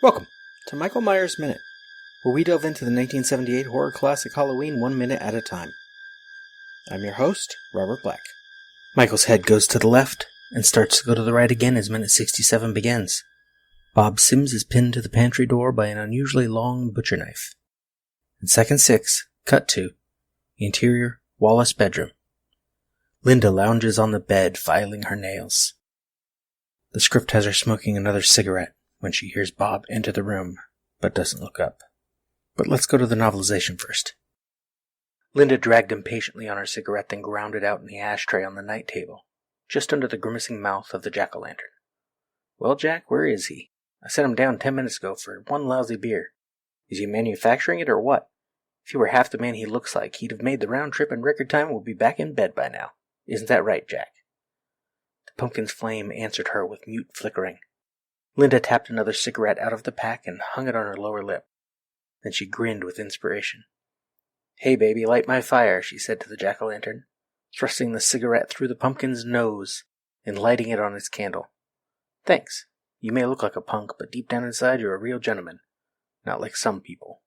Welcome to Michael Myers Minute, where we delve into the 1978 horror classic Halloween 1 minute at a time. I'm your host, Robert Black. Michael's head goes to the left and starts to go to the right again as minute 67 begins. Bob Sims is pinned to the pantry door by an unusually long butcher knife. In second 6, cut to interior Wallace bedroom. Linda lounges on the bed, filing her nails. The script has her smoking another cigarette when she hears Bob enter the room, but doesn't look up. But let's go to the novelization first. Linda dragged impatiently on her cigarette, then ground it out in the ashtray on the night table, just under the grimacing mouth of the jack-o'-lantern. Well, Jack, where is he? I set him down 10 minutes ago for one lousy beer. Is he manufacturing it or what? If he were half the man he looks like, he'd have made the round trip in record time and would be back in bed by now. Isn't that right, Jack? The pumpkin's flame answered her with mute flickering. Linda tapped another cigarette out of the pack and hung it on her lower lip. Then she grinned with inspiration. Hey, baby, light my fire, she said to the jack-o'-lantern, thrusting the cigarette through the pumpkin's nose and lighting it on its candle. Thanks. You may look like a punk, but deep down inside you're a real gentleman. Not like some people.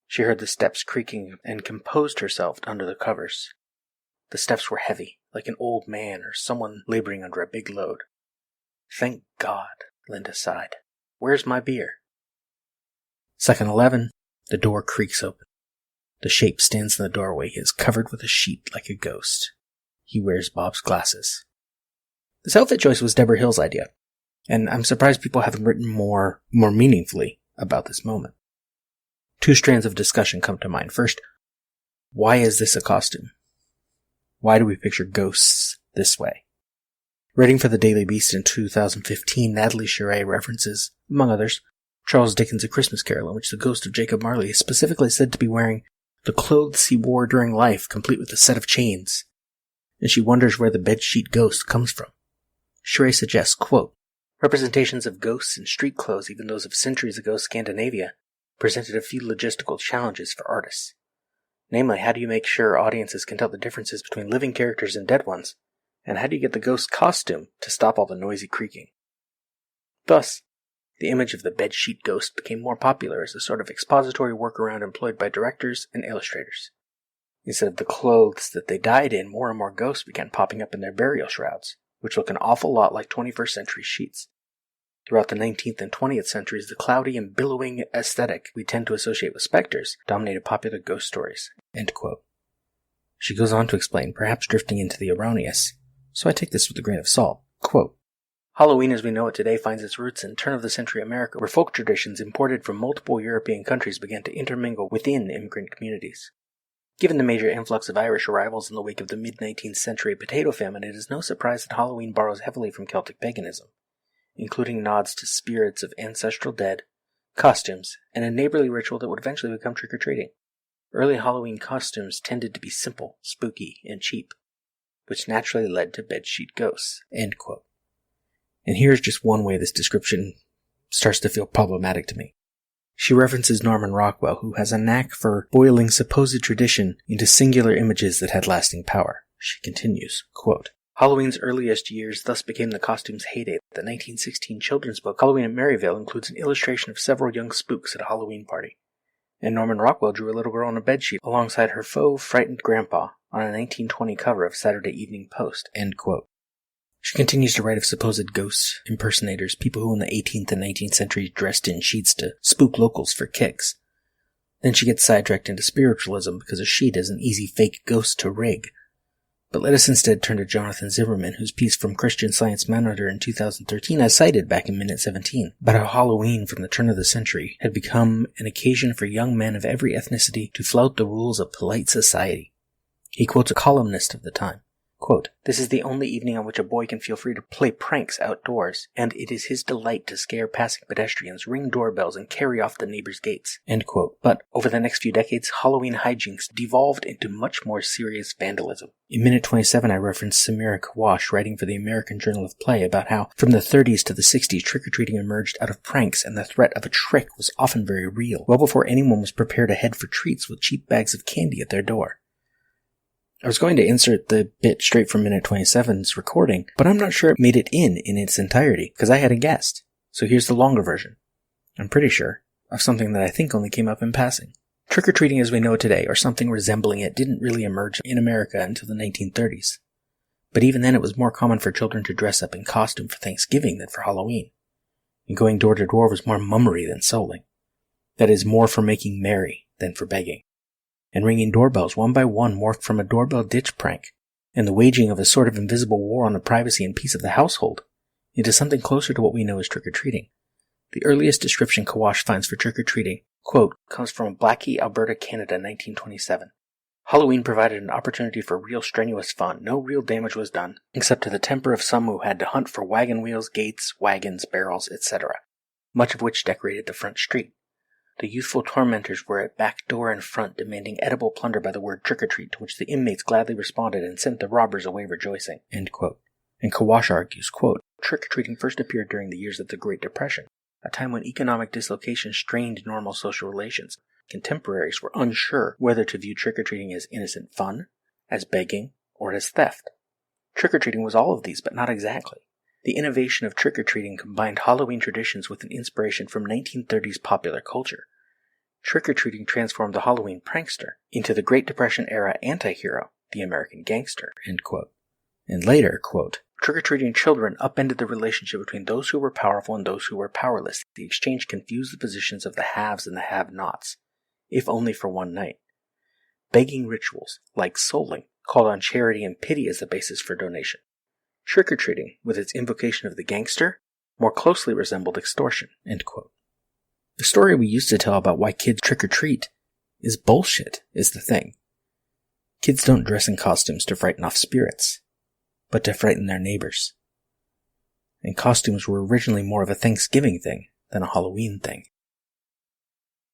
She heard the steps creaking and composed herself under the covers. The steps were heavy, like an old man or someone laboring under a big load. Thank God, Linda sighed. Where's my beer? Second 11, the door creaks open. The shape stands in the doorway. He is covered with a sheet like a ghost. He wears Bob's glasses. This outfit choice was Deborah Hill's idea, and I'm surprised people haven't written more meaningfully about this moment. Two strands of discussion come to mind. First, why is this a costume? Why do we picture ghosts this way? Writing for the Daily Beast in 2015, Natalie Cheray references, among others, Charles Dickens' A Christmas Carol, in which the ghost of Jacob Marley is specifically said to be wearing the clothes he wore during life, complete with a set of chains, and she wonders where the bedsheet ghost comes from. Cheray suggests, quote, representations of ghosts in street clothes, even those of centuries ago Scandinavia, presented a few logistical challenges for artists. Namely, how do you make sure audiences can tell the differences between living characters and dead ones? And how do you get the ghost costume to stop all the noisy creaking? Thus, the image of the bedsheet ghost became more popular as a sort of expository workaround employed by directors and illustrators. Instead of the clothes that they died in, more and more ghosts began popping up in their burial shrouds, which look an awful lot like 21st century sheets. Throughout the 19th and 20th centuries, the cloudy and billowing aesthetic we tend to associate with specters dominated popular ghost stories. End quote. She goes on to explain, perhaps drifting into the erroneous, so I take this with a grain of salt. Quote, Halloween as we know it today finds its roots in turn-of-the-century America, where folk traditions imported from multiple European countries began to intermingle within immigrant communities. Given the major influx of Irish arrivals in the wake of the mid-19th century potato famine, it is no surprise that Halloween borrows heavily from Celtic paganism, including nods to spirits of ancestral dead, costumes, and a neighborly ritual that would eventually become trick-or-treating. Early Halloween costumes tended to be simple, spooky, and cheap, which naturally led to bedsheet ghosts. End quote. And here's just one way this description starts to feel problematic to me. She references Norman Rockwell, who has a knack for boiling supposed tradition into singular images that had lasting power. She continues, quote, Halloween's earliest years thus became the costume's heyday. The 1916 children's book Halloween at Maryville includes an illustration of several young spooks at a Halloween party. And Norman Rockwell drew a little girl on a bedsheet alongside her faux frightened grandpa on a 1920 cover of Saturday Evening Post. End quote. She continues to write of supposed ghost impersonators, people who in the 18th and 19th centuries dressed in sheets to spook locals for kicks. Then she gets sidetracked into spiritualism because a sheet is an easy fake ghost to rig. But let us instead turn to Jonathan Zimmerman, whose piece from Christian Science Monitor in 2013 I cited back in Minute 17, about how Halloween from the turn of the century had become an occasion for young men of every ethnicity to flout the rules of polite society. He quotes a columnist of the time. Quote, this is the only evening on which a boy can feel free to play pranks outdoors, and it is his delight to scare passing pedestrians, ring doorbells, and carry off the neighbors' gates. End quote. But over the next few decades, Halloween hijinks devolved into much more serious vandalism. In Minute 27, I referenced Samira Kawash writing for the American Journal of Play about how, from the 30s to the 60s, trick-or-treating emerged out of pranks, and the threat of a trick was often very real, well before anyone was prepared to head for treats with cheap bags of candy at their door. I was going to insert the bit straight from Minute 27's recording, but I'm not sure it made it in its entirety, because I had a guest. So here's the longer version. I'm pretty sure, of something that I think only came up in passing. Trick-or-treating as we know it today, or something resembling it, didn't really emerge in America until the 1930s. But even then it was more common for children to dress up in costume for Thanksgiving than for Halloween. And going door to door was more mummery than souling. That is, more for making merry than for begging. And ringing doorbells one by one morphed from a doorbell ditch prank, and the waging of a sort of invisible war on the privacy and peace of the household, into something closer to what we know as trick-or-treating. The earliest description Kawash finds for trick-or-treating, quote, comes from Blackie, Alberta, Canada, 1927. Halloween provided an opportunity for real strenuous fun. No real damage was done, except to the temper of some who had to hunt for wagon wheels, gates, wagons, barrels, etc., much of which decorated the front street. The youthful tormentors were at back door and front demanding edible plunder by the word trick-or-treat, to which the inmates gladly responded and sent the robbers away rejoicing, end quote. And Kawash argues, quote, trick-or-treating first appeared during the years of the Great Depression, a time when economic dislocation strained normal social relations. Contemporaries were unsure whether to view trick-or-treating as innocent fun, as begging, or as theft. Trick-or-treating was all of these, but not exactly. The innovation of trick-or-treating combined Halloween traditions with an inspiration from 1930s popular culture. Trick-or-treating transformed the Halloween prankster into the Great Depression-era anti-hero, the American gangster, end quote. And later, quote, trick-or-treating children upended the relationship between those who were powerful and those who were powerless. The exchange confused the positions of the haves and the have-nots, if only for one night. Begging rituals, like souling, called on charity and pity as the basis for donation. Trick-or-treating, with its invocation of the gangster, more closely resembled extortion, end quote. The story we used to tell about why kids trick-or-treat is bullshit, is the thing. Kids don't dress in costumes to frighten off spirits, but to frighten their neighbors. And costumes were originally more of a Thanksgiving thing than a Halloween thing.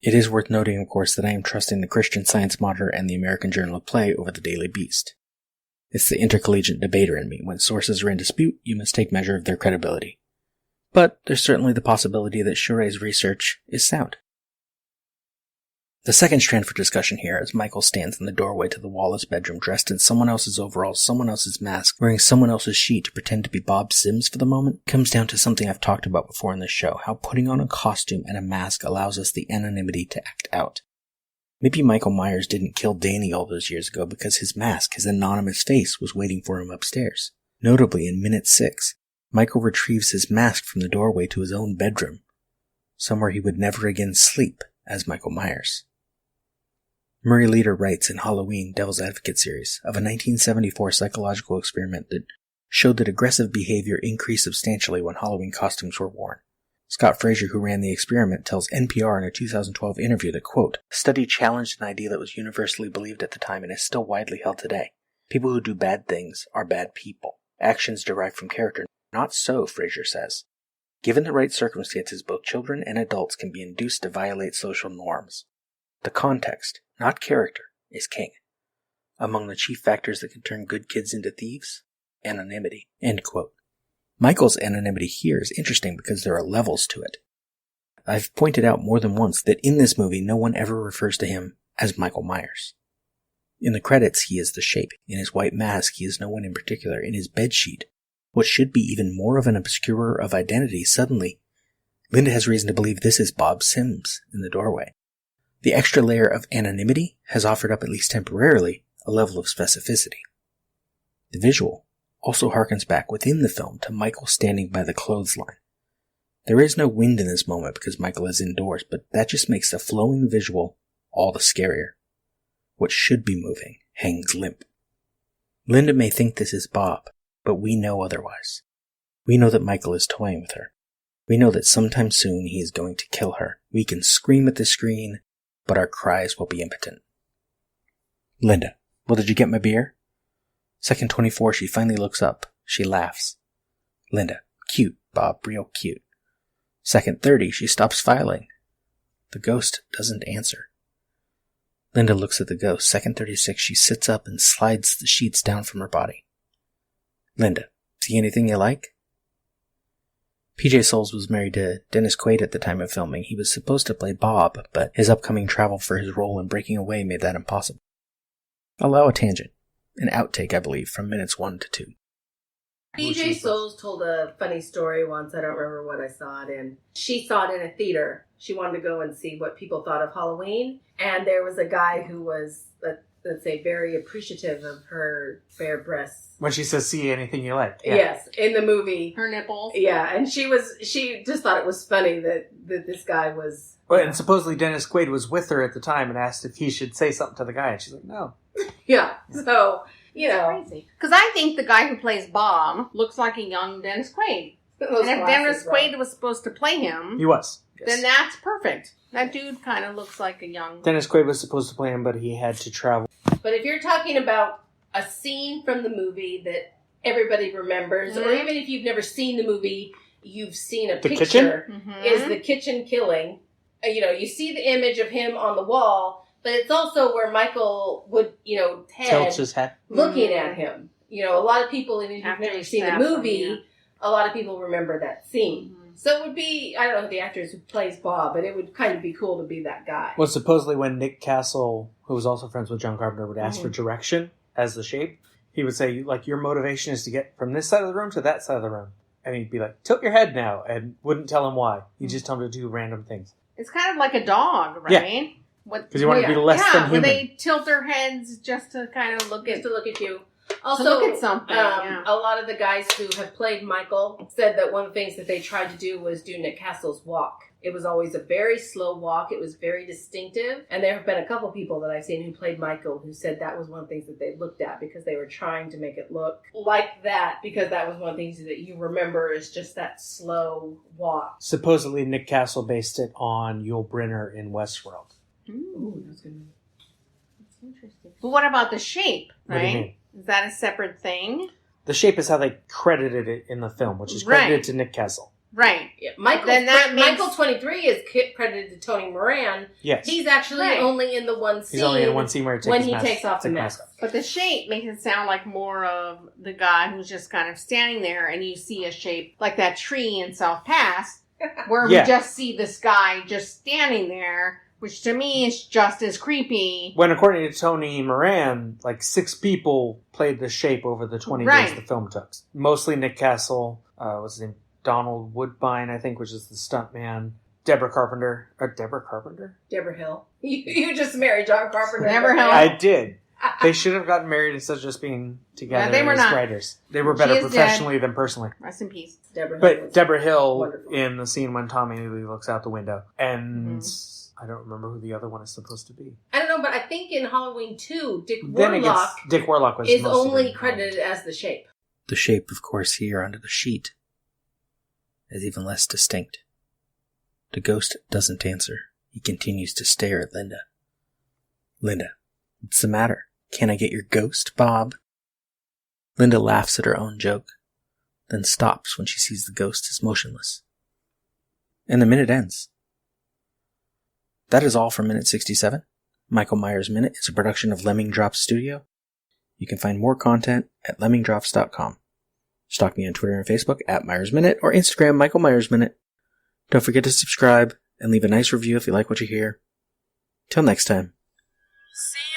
It is worth noting, of course, that I am trusting the Christian Science Monitor and the American Journal of Play over the Daily Beast. It's the intercollegiate debater in me. When sources are in dispute, you must take measure of their credibility. But there's certainly the possibility that Shurei's research is sound. The second strand for discussion here, as Michael stands in the doorway to the Wallace bedroom dressed in someone else's overalls, someone else's mask, wearing someone else's sheet to pretend to be Bob Sims for the moment, comes down to something I've talked about before in this show, how putting on a costume and a mask allows us the anonymity to act out. Maybe Michael Myers didn't kill Danny all those years ago because his mask, his anonymous face, was waiting for him upstairs. Notably, in minute 6, Michael retrieves his mask from the doorway to his own bedroom, somewhere he would never again sleep as Michael Myers. Murray Leader writes in Halloween, Devil's Advocate series, of a 1974 psychological experiment that showed that aggressive behavior increased substantially when Halloween costumes were worn. Scott Fraser, who ran the experiment, tells NPR in a 2012 interview that, quote, the study challenged an idea that was universally believed at the time and is still widely held today. People who do bad things are bad people. Actions derived from character. Not so, Fraser says. Given the right circumstances, both children and adults can be induced to violate social norms. The context, not character, is king. Among the chief factors that can turn good kids into thieves, anonymity, end quote. Michael's anonymity here is interesting because there are levels to it. I've pointed out more than once that in this movie no one ever refers to him as Michael Myers. In the credits he is the shape. In his white mask he is no one in particular. In his bedsheet, what should be even more of an obscurer of identity, suddenly Linda has reason to believe this is Bob Sims in the doorway. The extra layer of anonymity has offered up, at least temporarily, a level of specificity. The visual also harkens back within the film to Michael standing by the clothesline. There is no wind in this moment because Michael is indoors, but that just makes the flowing visual all the scarier. What should be moving hangs limp. Linda may think this is Bob, but we know otherwise. We know that Michael is toying with her. We know that sometime soon he is going to kill her. We can scream at the screen, but our cries will be impotent. Linda, well, did you get my beer? Second 24, she finally looks up. She laughs. Linda, cute, Bob, real cute. Second 30, she stops filing. The ghost doesn't answer. Linda looks at the ghost. Second 36, she sits up and slides the sheets down from her body. Linda, see anything you like? PJ Souls was married to Dennis Quaid at the time of filming. He was supposed to play Bob, but his upcoming travel for his role in Breaking Away made that impossible. Allow a tangent. An outtake, I believe, from minutes 1 to 2. BJ Souls told a funny story once. I don't remember what I saw it in. She saw it in a theater. She wanted to go and see what people thought of Halloween. And there was a guy who was, let's say, very appreciative of her bare breasts. When she says, see anything you like. Yeah. Yes, in the movie. Her nipples. Yeah, and she just thought it was funny that this guy was... Well, and supposedly Dennis Quaid was with her at the time and asked if he should say something to the guy. And she's like, no. Yeah, so, Crazy. Because I think the guy who plays Bob looks like a young Dennis Quaid. And if Dennis Quaid was supposed to play him... He was. Yes. Then that's perfect. That dude kind of looks like a young... Dennis Quaid was supposed to play him, but he had to travel. But if you're talking about a scene from the movie that everybody remembers, or even if you've never seen the movie, you've seen a picture, kitchen? Is the kitchen killing. You see the image of him on the wall, but it's also where Michael would, tilts his head, looking at him. A lot of people, even if you've never seen the movie, a lot of people remember that scene. So it would be, I don't know the actors who plays Bob, but it would kind of be cool to be that guy. Well, supposedly when Nick Castle, who was also friends with John Carpenter, would ask for direction as the shape, he would say, your motivation is to get from this side of the room to that side of the room. And he'd be like, tilt your head now, and wouldn't tell him why. He'd just tell him to do random things. It's kind of like a dog, right? Yeah. Because you want to be less than human. Where they tilt their heads just to kind of look at you. Also, to look at something. A lot of the guys who have played Michael said that one of the things that they tried to do was do Nick Castle's walk. It was always a very slow walk. It was very distinctive. And there have been a couple people that I've seen who played Michael who said that was one of the things that they looked at because they were trying to make it look like that because that was one of the things that you remember is just that slow walk. Supposedly Nick Castle based it on Yul Brynner in Westworld. Ooh, that's good. That's interesting. But what about the shape, right? What do you mean? Is that a separate thing? The shape is how they credited it in the film, which is credited to Nick Castle. Right. Yeah. Michael 23 is credited to Tony Moran. Yes. He's actually only in the one scene. He's only in one scene where he takes off the mask. But the shape makes it sound like more of the guy who's just kind of standing there and you see a shape like that tree in South Pass where we just see this guy just standing there, which to me is just as creepy. When according to Tony Moran, 6 people played the shape over the 20 days the film took. Mostly Nick Castle, what's his name? Donald Woodbine, I think, which is the stuntman. Deborah Hill. You just married John Carpenter. Deborah Hill. I did. They should have gotten married instead of just being together as writers. They were better professionally than personally. Rest in peace. Deborah Hill wonderful. In the scene when Tommy Lee looks out the window. And I don't remember who the other one is supposed to be. I don't know, but I think in Halloween 2, Dick Warlock was is only credited as the shape. The shape, of course, here under the sheet is even less distinct. The ghost doesn't answer. He continues to stare at Linda. Linda, what's the matter? Can't I get your ghost, Bob? Linda laughs at her own joke, then stops when she sees the ghost is motionless. And the minute ends. That is all for Minute 67. Michael Myers Minute is a production of Lemming Drops Studio. You can find more content at lemmingdrops.com. Stalk me on Twitter and Facebook at Myers Minute or Instagram Michael Myers Minute. Don't forget to subscribe and leave a nice review if you like what you hear. Till next time. See ya.